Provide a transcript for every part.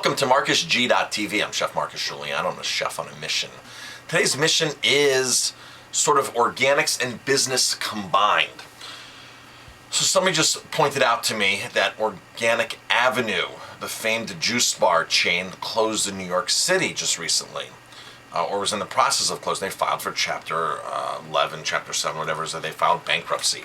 Welcome to MarcusG.tv. I'm Chef Marcus Juliano. I'm a chef on a mission. Today's mission is sort of organics and business combined. So somebody just pointed out to me that Organic Avenue, the famed juice bar chain, closed in New York City just recently, or was in the process of closing. They filed for Chapter 11, Chapter 7, whatever, so they filed bankruptcy.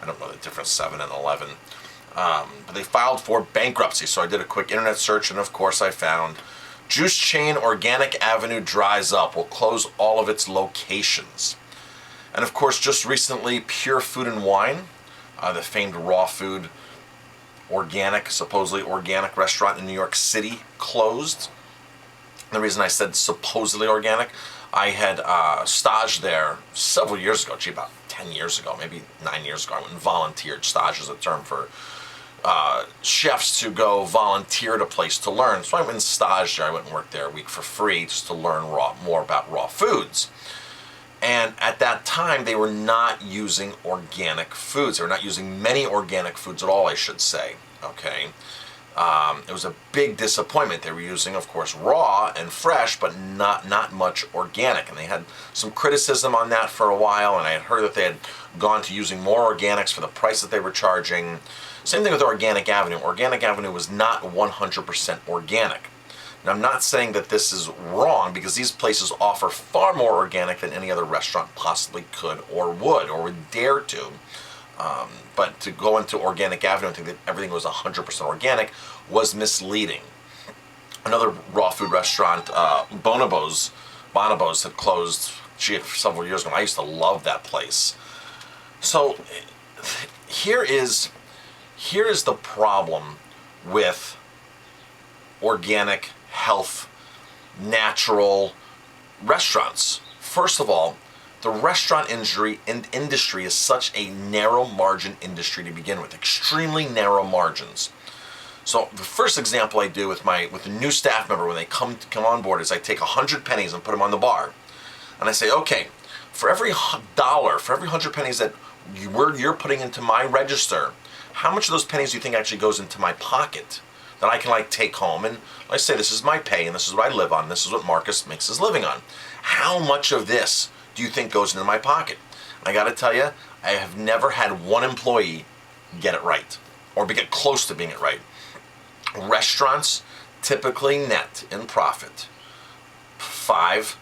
I don't know the difference, 7 and 11. But they filed for bankruptcy, so I did a quick internet search, and of course I found juice chain Organic Avenue dries up, will close all of its locations. And of course, just recently, Pure Food and Wine, the famed raw food, organic, supposedly organic restaurant in New York City, closed. The reason I said supposedly organic, I had staged there several years ago, about 10 years ago, maybe 9 years ago. I went and volunteered. Stage is a term for chefs to go volunteer at a place to learn. So I went and staged there. I went and worked there a week for free just to learn more about raw foods. And at that time, they were not using organic foods. They were not using many organic foods at all, I should say. Okay. It was a big disappointment. They were using, of course, raw and fresh, but not much organic. And they had some criticism on that for a while, and I had heard that they had gone to using more organics for the price that they were charging. Same thing with Organic Avenue. Organic Avenue was not 100% organic. Now, I'm not saying that this is wrong, because these places offer far more organic than any other restaurant possibly could or would dare to. But to go into Organic Avenue and think that everything was 100% organic was misleading. Another raw food restaurant, Bonobos had closed several years ago. I used to love that place. So here is the problem with organic, health, natural restaurants. First of all, the restaurant industry is such a narrow margin industry to begin with, extremely narrow margins. So the first example I do with the new staff member when they come on board is I take 100 pennies and put them on the bar, and I say, okay, for every dollar, for every 100 pennies that you're putting into my register, how much of those pennies do you think actually goes into my pocket that I can take home? And I say, this is my pay, and this is what I live on. This is what Marcus makes his living on. How much of this do you think goes into my pocket? And I got to tell you, I have never had one employee get it right or get close to being it right. Restaurants typically net in profit 5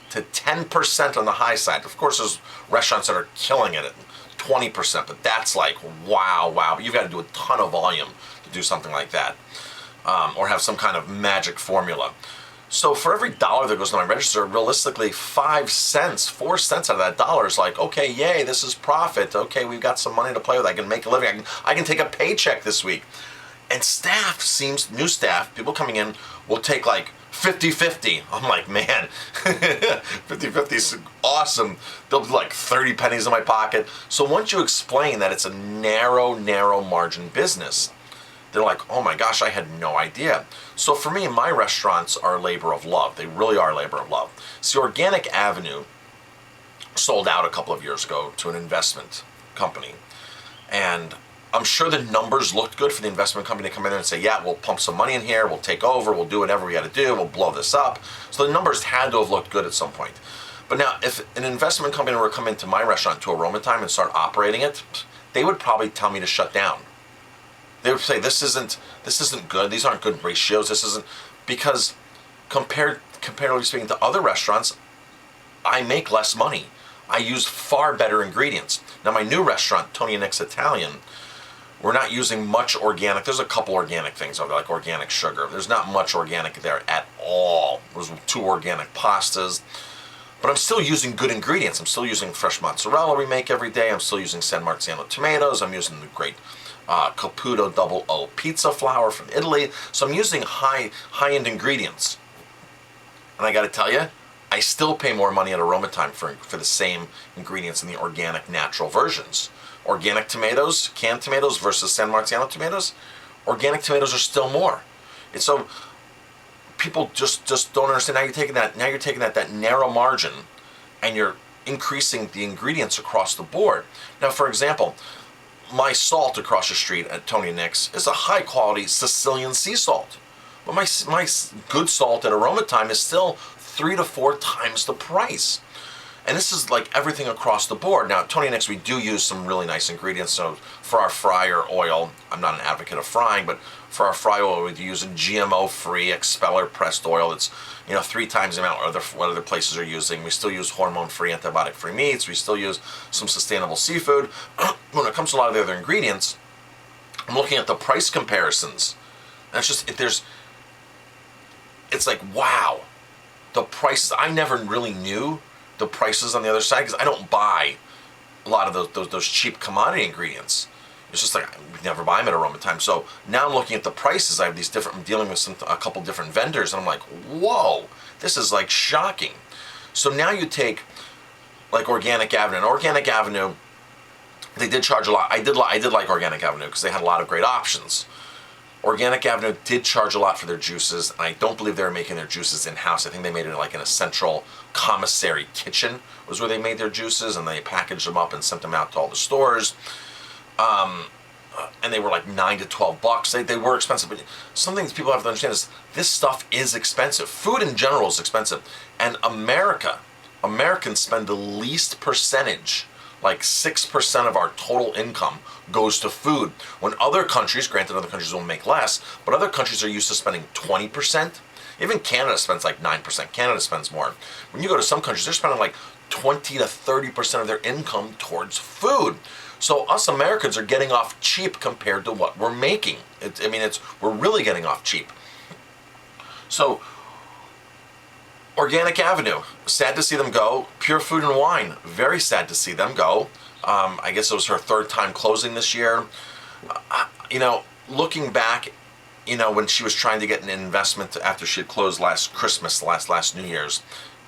to 10% on the high side. Of course, there's restaurants that are killing it at 20%, but that's wow. But you've got to do a ton of volume to do something like that, or have some kind of magic formula. So for every dollar that goes to my register, realistically, 5 cents, 4 cents out of that dollar is okay, yay, this is profit. Okay, we've got some money to play with. I can make a living. I can take a paycheck this week. And new staff, people coming in, will take 50-50. I'm like, man, 50-50 is awesome. They'll be 30 pennies in my pocket. So once you explain that it's a narrow margin business, they're like, oh my gosh, I had no idea. So for me, my restaurants are a labor of love. They really are a labor of love. See, Organic Avenue sold out a couple of years ago to an investment company. And I'm sure the numbers looked good for the investment company to come in there and say, yeah, we'll pump some money in here, we'll take over, we'll do whatever we got to do, we'll blow this up. So the numbers had to have looked good at some point. But now, if an investment company were to come into my restaurant to Aroma Time and start operating it, they would probably tell me to shut down. They would say, this isn't good, these aren't good ratios, this isn't, because comparatively speaking to other restaurants, I make less money. I use far better ingredients. Now my new restaurant, Tony and Nick's Italian, we're not using much organic. There's a couple organic things over there, like organic sugar. There's not much organic there at all. There's 2 organic pastas. But I'm still using good ingredients. I'm still using fresh mozzarella we make every day. I'm still using San Marzano tomatoes. I'm using the great Caputo Double O pizza flour from Italy. So I'm using high-end ingredients. And I got to tell you, I still pay more money at Aroma Time for the same ingredients in the organic, natural versions. Organic tomatoes, canned tomatoes versus San Marzano tomatoes, organic tomatoes are still more. And so people just don't understand. Now you're taking that narrow margin, and you're increasing the ingredients across the board. Now, for example, my salt across the street at Tony and Nick's is a high quality Sicilian sea salt. But my good salt at Aroma Time is still 3 to 4 times the price. And this is like everything across the board. Now, at Tony Nix, we do use some really nice ingredients. So for our fryer oil, I'm not an advocate of frying, but for our fry oil, we use a GMO-free expeller pressed oil. It's 3 times the amount what other places are using. We still use hormone-free, antibiotic-free meats. We still use some sustainable seafood. When it comes to a lot of the other ingredients, I'm looking at the price comparisons. And it's just, it's like, wow, the prices. I never really knew the prices on the other side because I don't buy a lot of those cheap commodity ingredients. It's just like we never buy them at Aroma Time. So now I'm looking at the prices. I have these different. I'm dealing with a couple different vendors, and I'm like, whoa, this is like shocking. So now you take like Organic Avenue. And Organic Avenue, they did charge a lot. I did like Organic Avenue because they had a lot of great options. Organic Avenue did charge a lot for their juices, and I don't believe they were making their juices in-house. I think they made it like in a central commissary kitchen was where they made their juices, and they packaged them up and sent them out to all the stores. And they were like $9 to $12. They were expensive, but some things people have to understand is this stuff is expensive. Food in general is expensive, and Americans spend the least percentage. Like 6% of our total income goes to food. When other countries, granted other countries will make less, but other countries are used to spending 20%. Even Canada spends like 9%. Canada spends more. When you go to some countries, they're spending like 20 to 30% of their income towards food. So us Americans are getting off cheap compared to what we're making. We're really getting off cheap. So Organic Avenue, sad to see them go. Pure Food and Wine, very sad to see them go. I guess it was her 3rd time closing this year. Looking back, when she was trying to get an investment after she had closed last Christmas, last New Year's,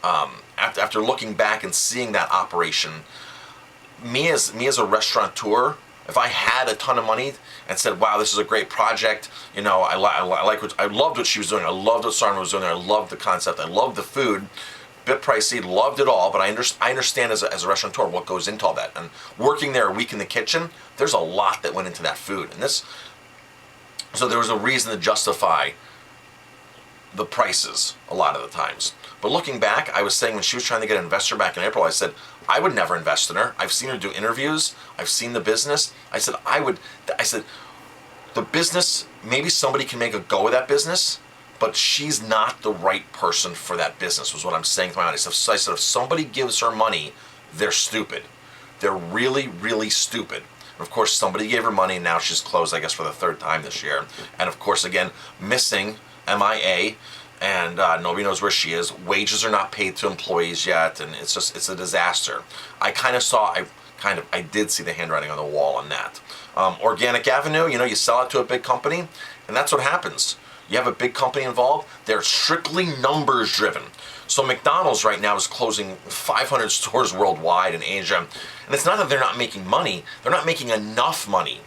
after looking back and seeing that operation, me as a restaurateur, if I had a ton of money and said, wow, this is a great project, I loved what she was doing. I loved what Sarna was doing. I loved the concept. I loved the food. Bit pricey, loved it all, but I understand as a restaurateur what goes into all that. And working there a week in the kitchen, there's a lot that went into that food. So there was a reason to justify the prices a lot of the times. But looking back, I was saying when she was trying to get an investor back in April, I said, I would never invest in her. I've seen her do interviews. I've seen the business. I said, the business, maybe somebody can make a go of that business, but she's not the right person for that business, was what I'm saying to my audience. So I said, if somebody gives her money, they're stupid. They're really, really stupid. And of course, somebody gave her money, and now she's closed, I guess, for the 3rd time this year. And of course, again, missing, MIA, and nobody knows where she is. Wages are not paid to employees yet, and it's a disaster. I did see the handwriting on the wall on that. Organic Avenue, you sell it to a big company, and that's what happens. You have a big company involved, they're strictly numbers driven. So McDonald's right now is closing 500 stores worldwide in Asia, and it's not that they're not making money, they're not making enough money,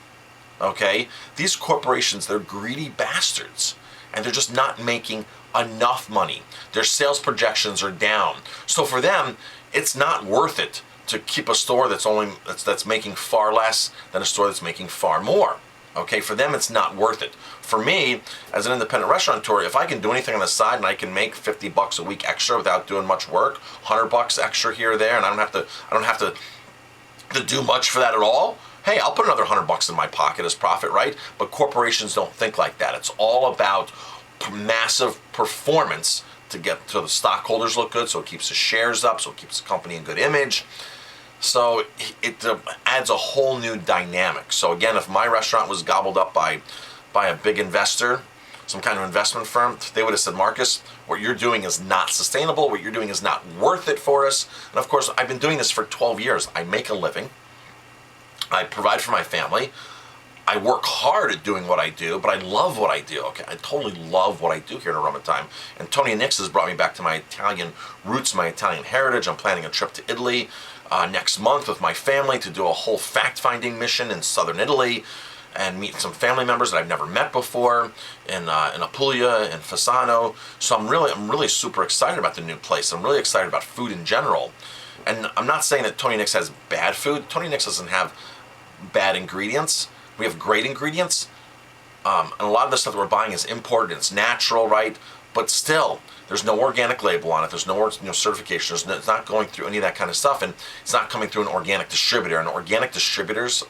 okay? These corporations, they're greedy bastards, and they're just not making enough money. Their sales projections are down. So for them, it's not worth it to keep a store that's making far less than a store that's making far more. Okay, for them it's not worth it. For me, as an independent restaurateur, if I can do anything on the side and I can make $50 a week extra without doing much work, $100 extra here or there, and I don't have to do much for that at all, hey, I'll put another $100 in my pocket as profit, right? But corporations don't think like that. It's all about massive performance to the stockholders look good, so it keeps the shares up, so it keeps the company in good image. So it adds a whole new dynamic. So again, if my restaurant was gobbled up by a big investor, some kind of investment firm, they would have said, Marcus, what you're doing is not sustainable, what you're doing is not worth it for us. And of course, I've been doing this for 12 years. I make a living. I provide for my family. I work hard at doing what I do, but I love what I do. Okay, I totally love what I do here at Aroma Time. And Tony Nix has brought me back to my Italian roots, my Italian heritage. I'm planning a trip to Italy next month with my family to do a whole fact-finding mission in southern Italy and meet some family members that I've never met before in Apulia and Fasano. So I'm really super excited about the new place. I'm really excited about food in general. And I'm not saying that Tony Nix has bad food. Tony Nix doesn't have bad ingredients. We have great ingredients, And a lot of the stuff that we're buying is imported, it's natural, right? But still, there's no organic label on it. There's no certification. It's not going through any of that kind of stuff, and it's not coming through an organic distributor. And organic distributors,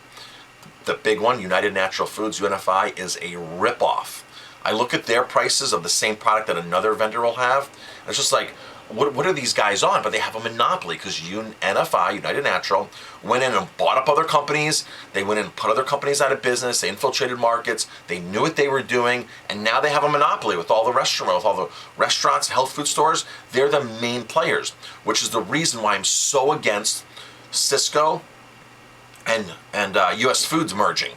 the big one, United Natural Foods, UNFI, is a ripoff. I look at their prices of the same product that another vendor will have, and it's just like, what are these guys on? But they have a monopoly because NFI, United Natural, went in and bought up other companies. They went in and put other companies out of business. They infiltrated markets. They knew what they were doing, and now they have a monopoly with all the restaurants, health food stores. They're the main players, which is the reason why I'm so against Cisco and U.S. Foods merging.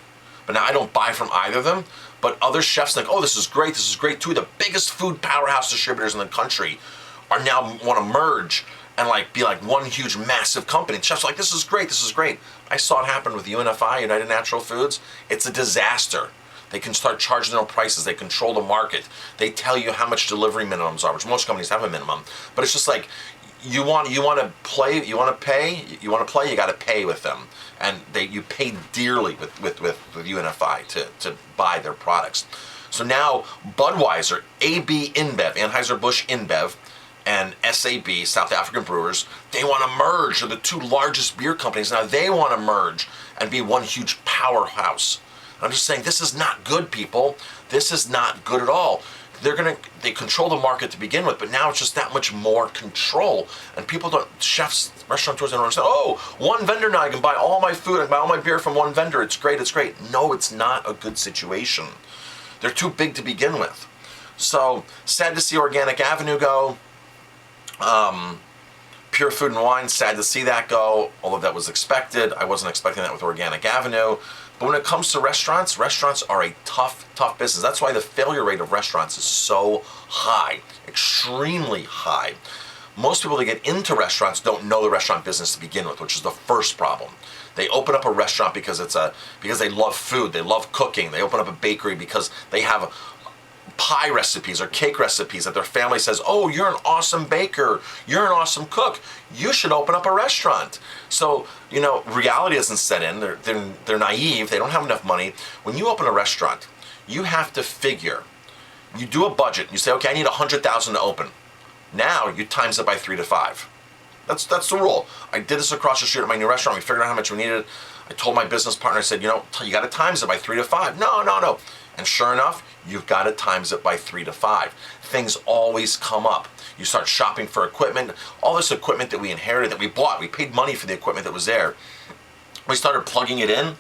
But now I don't buy from either of them. But other chefs think, oh, this is great. This is great. Two of the biggest food powerhouse distributors in the country are now want to merge and be like one huge massive company. And chefs are like, this is great, this is great. I saw it happen with UNFI, United Natural Foods. It's a disaster. They can start charging their own prices. They control the market. They tell you how much delivery minimums are, which most companies have a minimum. But it's just like, you want to play, you got to pay with them. And you pay dearly with UNFI to buy their products. So now Budweiser, AB InBev, Anheuser-Busch InBev, and SAB, South African Brewers, they want to merge. They're the two largest beer companies. Now they want to merge and be one huge powerhouse. I'm just saying, this is not good, people. This is not good at all. They control the market to begin with, but now it's just that much more control. And chefs, restaurateurs don't understand, oh, one vendor now, I can buy all my food, I can buy all my beer from one vendor. It's great, it's great. No, it's not a good situation. They're too big to begin with. So, sad to see Organic Avenue go. Pure Food and Wine, sad to see that go, although that was expected. I wasn't expecting that with Organic Avenue. But when it comes to restaurants are a tough business. That's why the failure rate of restaurants is so high, extremely high. Most people that get into restaurants don't know the restaurant business to begin with, which is the first problem. They open up a restaurant because they love food, they love cooking. They open up a bakery because they have pie recipes or cake recipes that their family says, oh, you're an awesome baker, you're an awesome cook, you should open up a restaurant. So, reality doesn't set in. They're naive, they don't have enough money. When you open a restaurant, you have to figure, you do a budget, you say, okay, I need $100,000 to open. Now you times it by 3 to 5. That's the rule. I did this across the street at my new restaurant. We figured out how much we needed. I told my business partner, I said, you got to times it by 3 to 5. No. And sure enough, you've got to times it by 3 to 5. Things always come up. You start shopping for equipment. All this equipment that we inherited, that we bought, we paid money for the equipment that was there. We started plugging it in,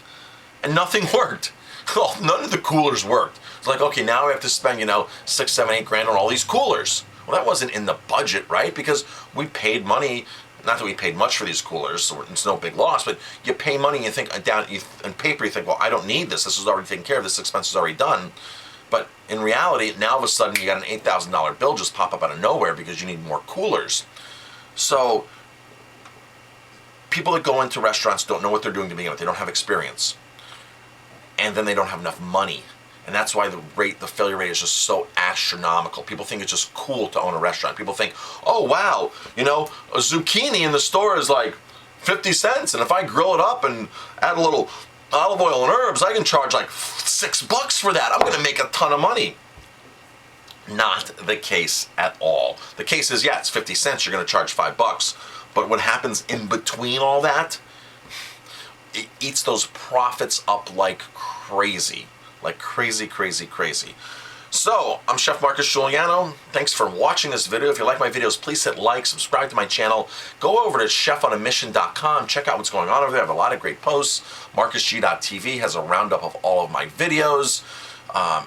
and nothing worked. Well, none of the coolers worked. It's like, okay, now we have to spend, $6, $7, $8 on all these coolers. Well, that wasn't in the budget, right? Because we paid money. Not that we paid much for these coolers, so it's no big loss, but you pay money and you think on paper, you think, well, I don't need this. This is already taken care of. This expense is already done. But in reality, now all of a sudden you got an $8,000 bill just pop up out of nowhere because you need more coolers. So people that go into restaurants don't know what they're doing to begin with. They don't have experience. And then they don't have enough money. And that's why the failure rate is just so astronomical. People think it's just cool to own a restaurant. People think, oh, wow, a zucchini in the store is like 50 cents. And if I grill it up and add a little olive oil and herbs, I can charge like $6 for that. I'm going to make a ton of money. Not the case at all. The case is, yeah, it's 50 cents. You're going to charge $5. But what happens in between all that, it eats those profits up like crazy. Like crazy. So, I'm Chef Marcus Giuliano. Thanks for watching this video. If you like my videos, please hit like, subscribe to my channel. Go over to chefonamission.com. Check out what's going on over there. I have a lot of great posts. MarcusG.tv has a roundup of all of my videos.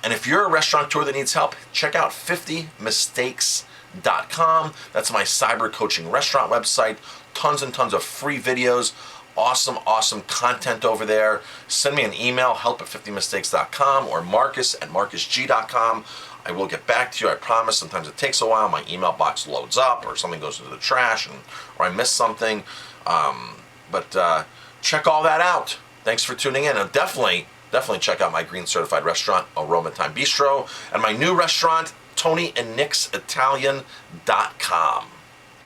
And if you're a restaurateur that needs help, check out 50mistakes.com. That's my cyber coaching restaurant website. Tons and tons of free videos. Awesome content over there. Send me an email, help@50mistakes.com or marcus@marcusg.com. I will get back to you, I promise. Sometimes it takes a while. My email box loads up or something goes into the trash or I miss something. But check all that out. Thanks for tuning in. And definitely check out my green certified restaurant, Aroma Time Bistro, and my new restaurant, TonyandNicksItalian.com.